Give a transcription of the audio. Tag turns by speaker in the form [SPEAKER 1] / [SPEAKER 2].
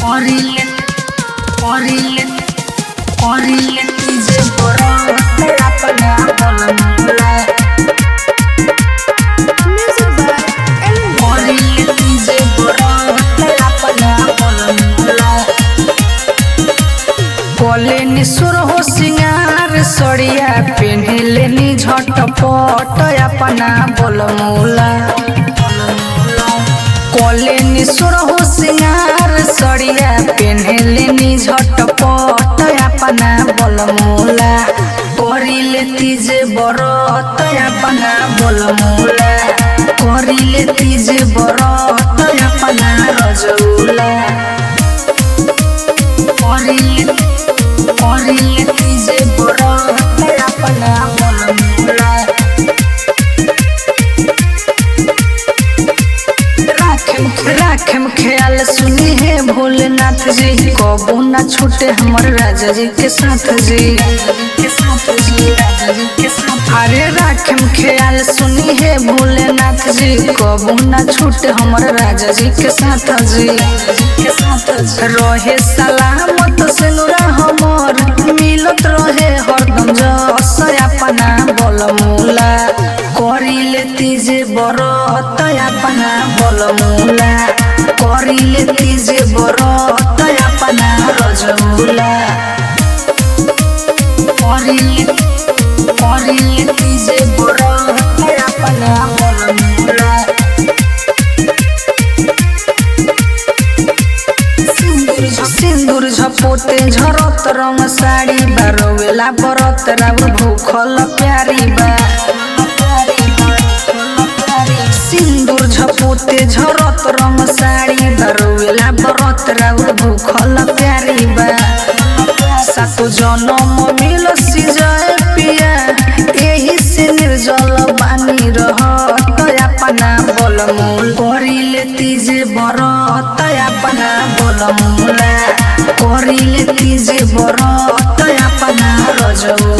[SPEAKER 1] Orilet, orilet, orilet ije borong apana bola.
[SPEAKER 2] Music by Ellen
[SPEAKER 1] Orilet ije borong apana bola. कोले निसुर हो सिंगार सड़िया पेन्हले नी झटपट अपना बोलमूला। कोले निसुर हो सिंगार सड़िया पेन्हले नी झटपट अपना बोलमूला। करिले तीजे बरत अपना बोलमूला। करिले तीजे बरत अपना रजौला। करिले तीजे बरत अपना बोलमूला। राखेम ख्याल सुनी है भोलेनाथ जी, कबू ना छूटे हमर राजा जी के साथ जी। अरे राखेम ख्याल सुनी है भोलेनाथ जी, कबू ना छूटे हमर राजा जी के साथ जी। रहे सलामत से नुरा हमर मिलत रहे हरदम जस अपना बोलमूला। करिले तीजे बरत अपना बोलमूला। करिले तीजे बरत अपना रजौला। करिले तीजे बरत अपना बोलमूला। सिंदूर झपोते झरत रंग साड़ी बारोवेला बरत राउर भूखल प्यारी बा। सिंदूर झपोते झरत रंग साड़ी बारोवेला बरत राउर भूखल प्यारी बा। सातो जनम मिल सिजय पिया, एही से निर्जल बानी रहत अपना बोलमूल। करिले तीजे बरत अपना बोलमूला। करिले तीजे बरत अपना रजौला।